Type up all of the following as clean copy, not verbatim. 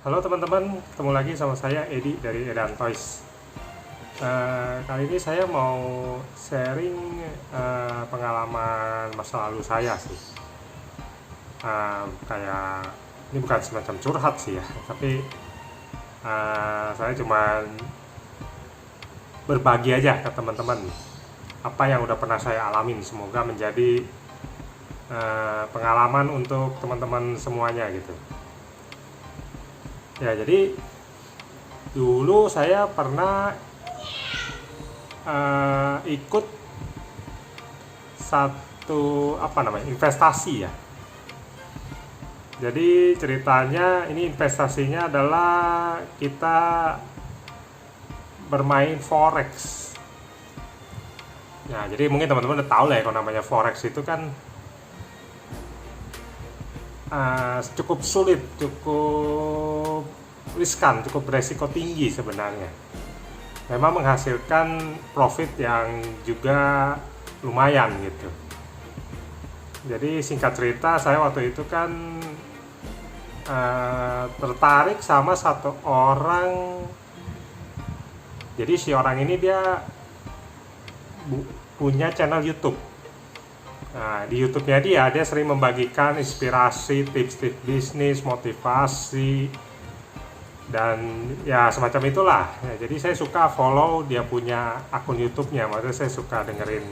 Halo teman-teman, ketemu lagi sama saya Edi dari Edan Toys. Kali ini saya mau sharing pengalaman masa lalu saya sih. Kayak ini bukan semacam curhat sih ya, tapi saya cuma berbagi aja ke teman-teman apa yang udah pernah saya alamin. Semoga menjadi pengalaman untuk teman-teman semuanya gitu. Ya, jadi dulu saya pernah ikut satu investasi ya. Jadi ceritanya ini investasinya adalah kita bermain forex. Nah, jadi mungkin teman-teman udah tahu lah ya kalau namanya forex itu kan cukup sulit, cukup riskan, cukup beresiko tinggi sebenarnya. Memang menghasilkan profit yang juga lumayan gitu. Jadi singkat cerita, saya waktu itu kan tertarik sama satu orang. Jadi si orang ini dia punya channel YouTube. Nah, di YouTube-nya dia sering membagikan inspirasi, tips-tips bisnis, motivasi, dan ya semacam itulah. Ya, jadi saya suka follow dia punya akun YouTube-nya, maksudnya saya suka dengerin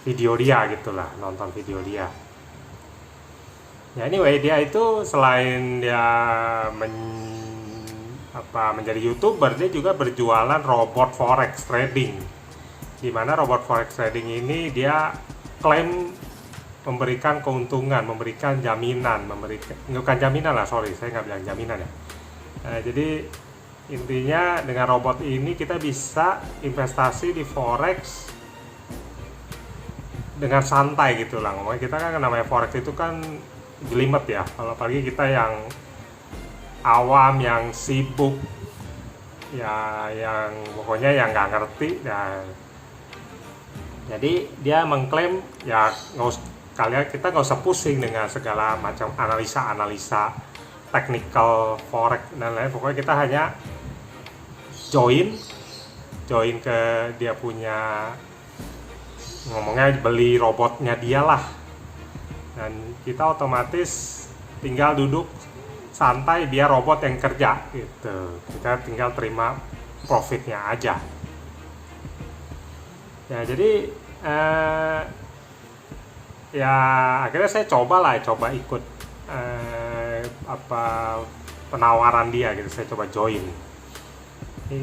video dia gitulah, nonton video dia. Ya anyway, dia itu selain dia menjadi YouTuber, dia juga berjualan robot forex trading. Di mana robot forex trading ini dia klaim memberikan keuntungan, memberikan jaminan, bukan jaminan lah, sorry, saya nggak bilang jaminan ya. Jadi intinya dengan robot ini kita bisa investasi di forex dengan santai gitu lah. Ngomongnya kita kan namanya forex itu kan jelimet ya, kalau apalagi kita yang awam, yang sibuk, ya yang pokoknya yang nggak ngerti ya. Jadi dia mengklaim ya kita nggak usah pusing dengan segala macam analisa technical forex dan lain. Pokoknya kita hanya join ke dia punya, ngomongnya beli robotnya dia lah, dan kita otomatis tinggal duduk santai biar robot yang kerja gitu. Kita tinggal terima profitnya aja. Ya jadi ya akhirnya saya coba ikut penawaran dia gitu. Saya coba join.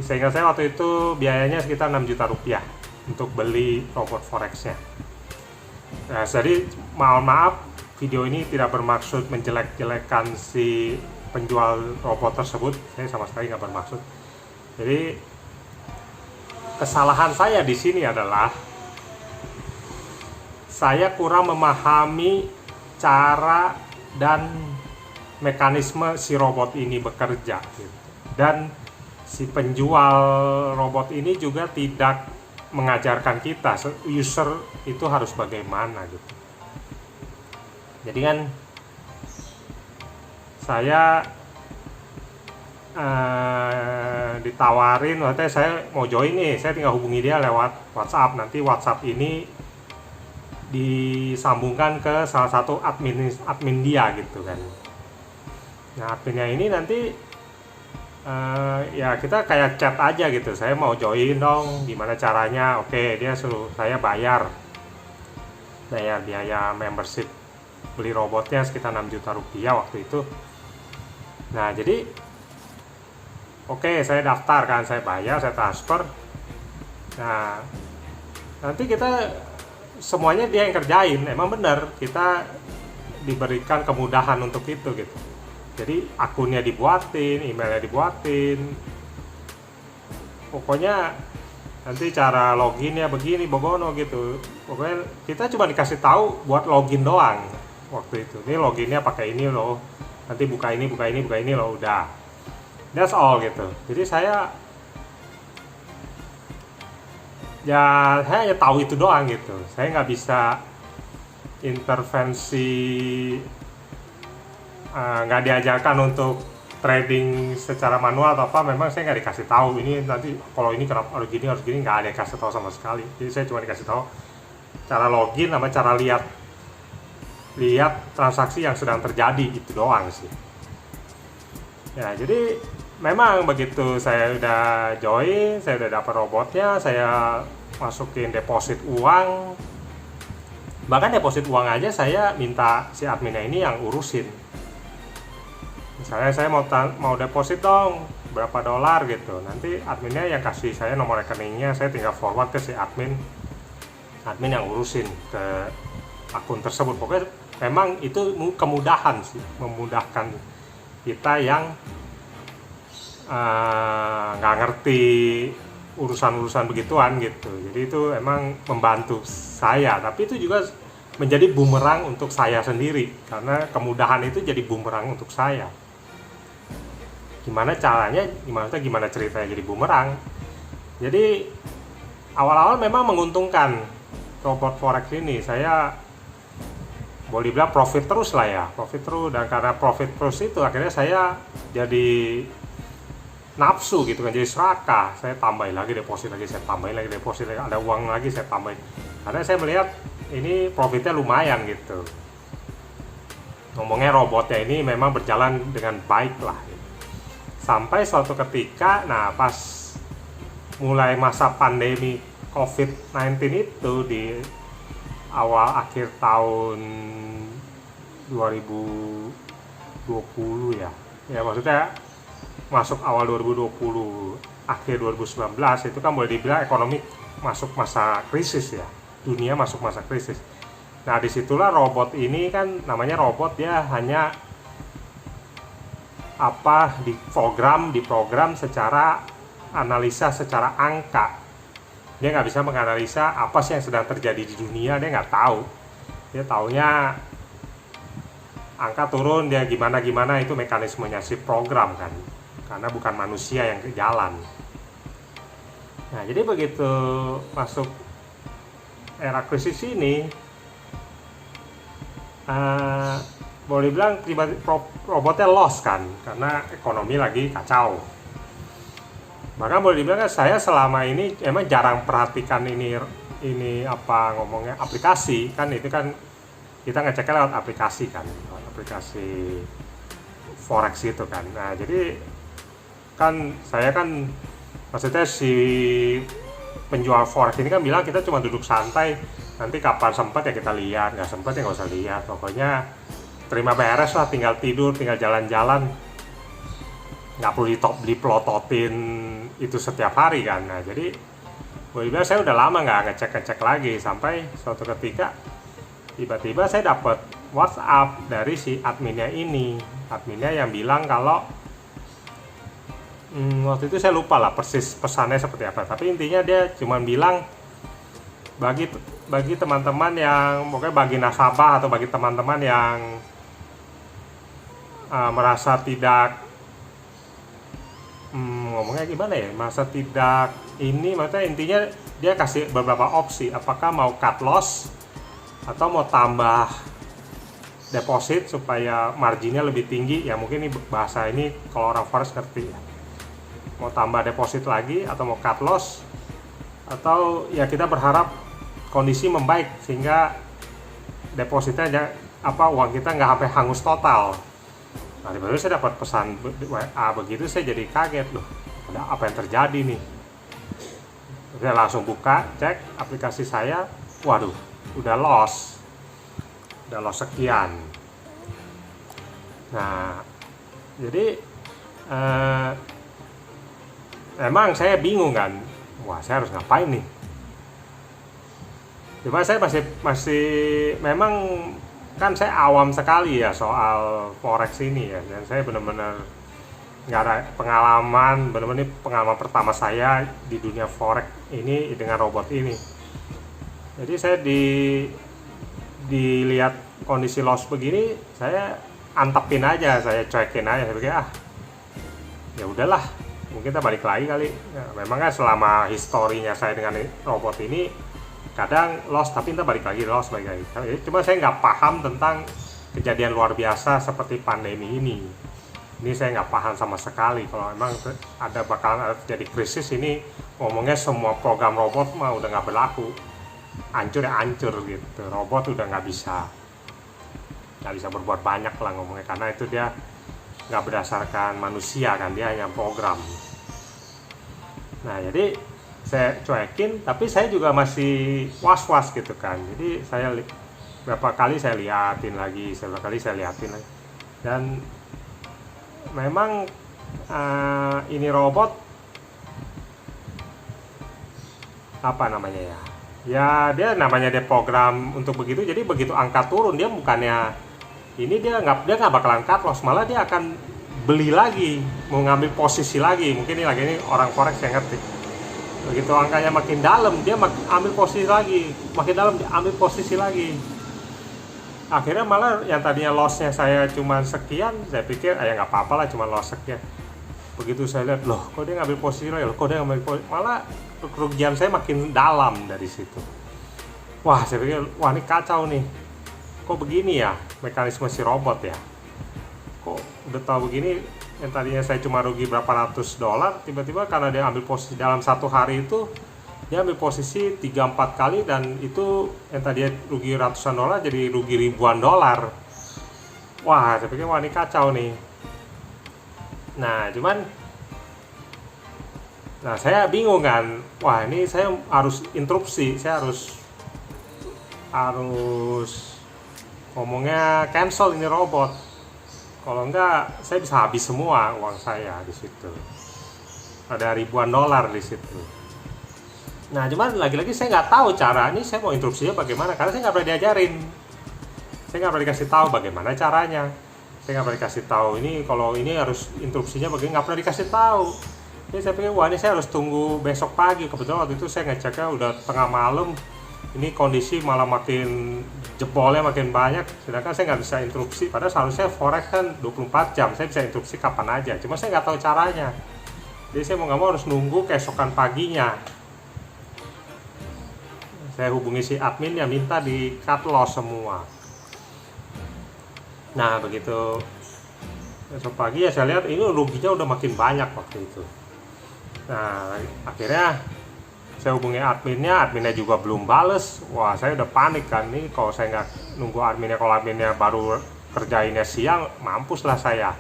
Sehingga saya waktu itu biayanya sekitar 6 juta rupiah untuk beli robot forexnya. Nah, jadi mohon maaf, video ini tidak bermaksud menjelek-jelekan si penjual robot tersebut. Saya sama sekali nggak bermaksud. Jadi kesalahan saya di sini adalah saya kurang memahami cara dan mekanisme si robot ini bekerja gitu. Dan si penjual robot ini juga tidak mengajarkan kita user itu harus bagaimana gitu. Jadi kan saya ditawarin, waktu saya mau join nih, saya tinggal hubungi dia lewat WhatsApp. Nanti WhatsApp ini disambungkan ke salah satu admin dia gitu kan. Nah, adminnya ini nanti ya kita kayak chat aja gitu. Saya mau join dong, gimana caranya? Oke, dia suruh saya bayar biaya membership beli robotnya sekitar 6 juta rupiah waktu itu. Nah, jadi oke, saya daftar kan, saya bayar, saya transfer. Nah, nanti kita semuanya dia yang kerjain. Emang benar, kita diberikan kemudahan untuk itu gitu. Jadi akunnya dibuatin, emailnya dibuatin. Pokoknya nanti cara loginnya begini, bogono gitu. Pokoknya kita cuma dikasih tahu buat login doang waktu itu. Ini loginnya pakai ini loh. Nanti buka ini loh, udah. That's all gitu. Jadi saya hanya tahu itu doang gitu. Saya nggak bisa intervensi, nggak diajarkan untuk trading secara manual atau apa, memang saya nggak dikasih tahu ini nanti kalau ini kenapa harus gini, nggak ada yang kasih tahu sama sekali. Jadi saya cuma dikasih tahu cara login sama cara lihat transaksi yang sedang terjadi, itu doang sih. Ya, jadi memang begitu saya udah join, saya udah dapat robotnya, saya masukin deposit uang. Bahkan deposit uang aja saya minta si adminnya ini yang urusin. Misalnya saya mau deposit dong berapa dolar gitu, nanti adminnya yang kasih saya nomor rekeningnya, saya tinggal forward ke si admin yang urusin ke akun tersebut. Pokoknya memang itu kemudahan sih, memudahkan kita yang nggak ngerti urusan-urusan begituan gitu. Jadi itu emang membantu saya, tapi itu juga menjadi bumerang untuk saya sendiri, karena kemudahan itu jadi bumerang untuk saya. Gimana caranya, gimana ceritanya jadi bumerang. Jadi awal-awal memang menguntungkan robot forex ini. Saya boleh bilang profit terus lah ya, profit terus. Dan karena profit terus itu akhirnya saya jadi nafsu gitu kan, jadi serakah. Saya tambahin lagi deposit lagi, saya tambahin lagi deposit lagi, ada uang lagi saya tambahin, karena saya melihat ini profitnya lumayan gitu. Ngomongnya robotnya ini memang berjalan dengan baik lah. Sampai suatu ketika, nah pas mulai masa pandemi COVID-19 itu di akhir tahun 2020 ya maksudnya masuk awal 2020 akhir 2019 itu kan boleh dibilang ekonomi masuk masa krisis ya, dunia masuk masa krisis. Nah disitulah robot ini kan namanya robot, dia hanya diprogram secara analisa secara angka. Dia nggak bisa menganalisa apa sih yang sedang terjadi di dunia, dia nggak tahu. Dia taunya angka turun, dia gimana itu mekanismenya si program kan, karena bukan manusia yang jalan. Nah jadi begitu masuk era krisis ini, boleh bilang robotnya loss kan, karena ekonomi lagi kacau. Maka boleh dibilang kan saya selama ini emang jarang perhatikan ini aplikasi kan, itu kan kita ngeceknya lewat aplikasi kan, aplikasi forex gitu kan. Nah jadi kan saya kan maksudnya si penjual forex ini kan bilang kita cuma duduk santai, nanti kapan sempat ya kita lihat, nggak sempat ya nggak usah lihat, pokoknya terima beres lah, tinggal tidur, tinggal jalan-jalan, nggak perlu dipelototin itu setiap hari kan. Nah jadi boleh bilang saya udah lama nggak ngecek lagi, sampai suatu ketika tiba-tiba saya dapat WhatsApp dari si adminnya yang bilang kalau waktu itu saya lupa lah persis pesannya seperti apa, tapi intinya dia cuma bilang bagi teman-teman yang pokoknya bagi nasabah atau bagi teman-teman yang merasa tidak ngomongnya gimana ya, merasa tidak ini, maksudnya intinya dia kasih beberapa opsi, apakah mau cut loss atau mau tambah deposit supaya marginnya lebih tinggi ya. Mungkin ini bahasa ini kalau orang forex ngerti ya, mau tambah deposit lagi atau mau cut loss, atau ya kita berharap kondisi membaik sehingga depositnya uang kita nggak sampai hangus total. Nah tiba-tiba saya dapat pesan WA begitu, saya jadi kaget, loh ada apa yang terjadi nih. Saya langsung buka, cek aplikasi saya, waduh udah loss sekian. Nah jadi emang saya bingung kan, wah saya harus ngapain nih. Cuma saya masih memang kan saya awam sekali ya soal forex ini ya, dan saya benar-benar nggak ada pengalaman, benar-benar ini pengalaman pertama saya di dunia forex ini dengan robot ini. Jadi saya dilihat kondisi loss begini, saya antepin aja, saya cuekin aja, saya pikir ya udahlah, mungkin kita balik lagi kali. Ya, memang kan selama historinya saya dengan robot ini kadang loss tapi kita balik lagi. Cuma saya nggak paham tentang kejadian luar biasa seperti pandemi ini. Ini saya nggak paham sama sekali. Kalau memang bakalan ada terjadi krisis ini, ngomongnya semua program robot mah udah nggak berlaku, hancur ya hancur gitu. Robot udah nggak bisa berbuat banyak lah ngomongnya, karena itu dia nggak berdasarkan manusia kan, dia hanya program. Nah jadi saya cuekin, tapi saya juga masih was-was gitu kan. Jadi beberapa kali saya liatin lagi, dan memang ini robot apa namanya ya? Ya dia program untuk begitu. Jadi begitu angka turun, dia bukannya dia nggak bakalan cut loss, malah dia akan beli lagi, mau ngambil posisi lagi. Mungkin ini orang forex yang ngerti. Begitu angkanya makin dalam, dia ambil posisi lagi, makin dalam dia ambil posisi lagi. Akhirnya malah yang tadinya lossnya saya cuma sekian, saya pikir ya nggak apa-apa lah, cuma loss sekian. Begitu saya lihat, loh kok dia ngambil posisi lagi, malah kerugian saya makin dalam dari situ. Wah, saya pikir, wah ini kacau nih. Kok begini ya mekanisme si robot ya? Kok udah tahu begini, yang tadinya saya cuma rugi berapa ratus dolar, tiba-tiba karena dia ambil posisi dalam satu hari itu, dia ambil posisi 3-4 kali, dan itu yang tadinya rugi ratusan dolar jadi rugi ribuan dolar. Wah, saya pikir wah ini kacau nih. Nah saya bingung kan, wah ini saya harus interupsi, saya harus ngomongnya cancel ini robot. Kalau enggak, saya bisa habis semua uang saya di situ. Ada ribuan dolar di situ. Nah, cuman lagi-lagi saya nggak tahu cara ini, saya mau interupsinya bagaimana, karena saya nggak pernah diajarin. Saya nggak pernah dikasih tahu bagaimana caranya. Saya nggak pernah dikasih tahu ini kalau ini harus interupsinya bagaimana, nggak pernah dikasih tahu. Jadi saya pikir, wah ini saya harus tunggu besok pagi. Kebetulan waktu itu saya ngeceknya udah tengah malam. Ini kondisi malah makin jebolnya makin banyak, sedangkan saya nggak bisa interupsi. Padahal seharusnya forex kan 24 jam, saya bisa interupsi kapan aja. Cuma saya nggak tahu caranya. Jadi saya mau nggak mau harus nunggu keesokan paginya. Saya hubungi si adminnya, minta di cut loss semua. Nah begitu besok pagi ya saya lihat ini ruginya udah makin banyak waktu itu. Nah akhirnya saya hubungi adminnya juga belum bales. Wah saya udah panik kan, nih kalau saya nggak nunggu adminnya, kalau adminnya baru kerjainnya siang, mampus lah saya.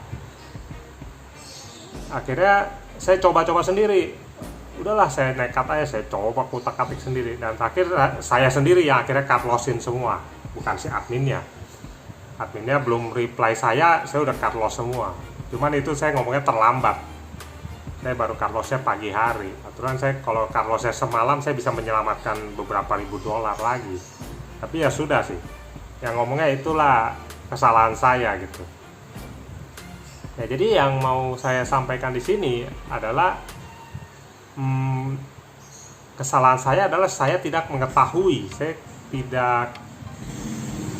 Akhirnya saya coba-coba sendiri. Udahlah saya nekat aja, saya coba kutak-katik sendiri, dan terakhir saya sendiri yang akhirnya cut lossin semua, bukan si adminnya. Adminnya belum reply saya udah cut loss semua. Cuman itu saya ngomongnya terlambat, saya baru cut lossnya pagi hari. Aturan saya kalau cut lossnya semalam saya bisa menyelamatkan beberapa ribu dolar lagi. Tapi ya sudah sih, yang ngomongnya itulah kesalahan saya gitu. Ya jadi yang mau saya sampaikan di sini adalah kesalahan saya adalah saya tidak mengetahui, saya tidak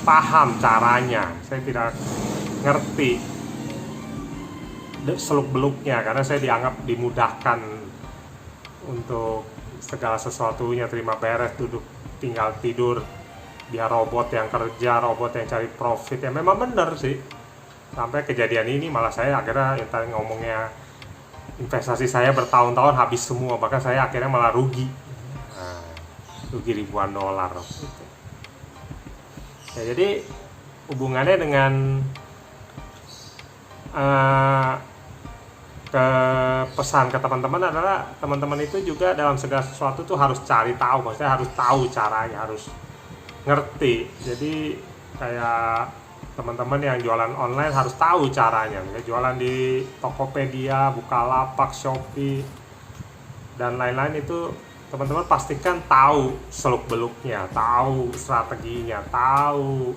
paham caranya, saya tidak ngerti seluk-beluknya, karena saya dianggap dimudahkan untuk segala sesuatunya, terima beres, duduk tinggal tidur, dia robot yang kerja, robot yang cari profit. Ya memang benar sih, sampai kejadian ini malah saya akhirnya yang tadi ngomongnya investasi saya bertahun-tahun habis semua, bahkan saya akhirnya malah rugi, rugi ribuan dolar gitu. Ya, jadi hubungannya dengan pesan ke teman-teman adalah teman-teman itu juga dalam segala sesuatu tuh harus cari tahu, maksudnya harus tahu caranya, harus ngerti. Jadi kayak teman-teman yang jualan online harus tahu caranya, misalnya jualan di Tokopedia, Bukalapak, Shopee, dan lain-lain itu teman-teman pastikan tahu seluk-beluknya, tahu strateginya, tahu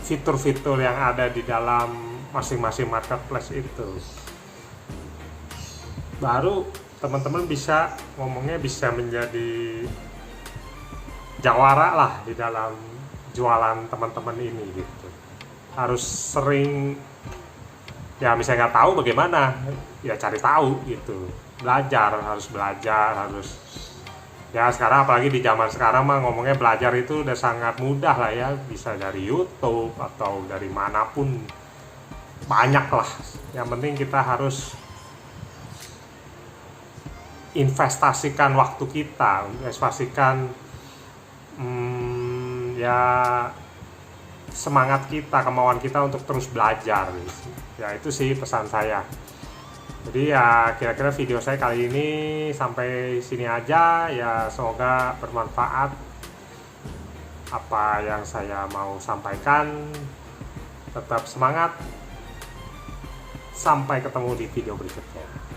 fitur-fitur yang ada di dalam masing-masing marketplace itu. Baru teman-teman bisa ngomongnya bisa menjadi jawara lah di dalam jualan teman-teman ini gitu. Harus sering, ya misalnya nggak tahu bagaimana, ya cari tahu gitu, harus belajar, harus ya sekarang apalagi di zaman sekarang mah ngomongnya belajar itu udah sangat mudah lah ya, bisa dari YouTube atau dari manapun banyak lah. Yang penting kita harus investasikan waktu kita, investasikan ya semangat kita, kemauan kita untuk terus belajar. Ya itu sih pesan saya. Jadi ya kira-kira video saya kali ini sampai sini aja ya, semoga bermanfaat apa yang saya mau sampaikan. Tetap semangat, sampai ketemu di video berikutnya.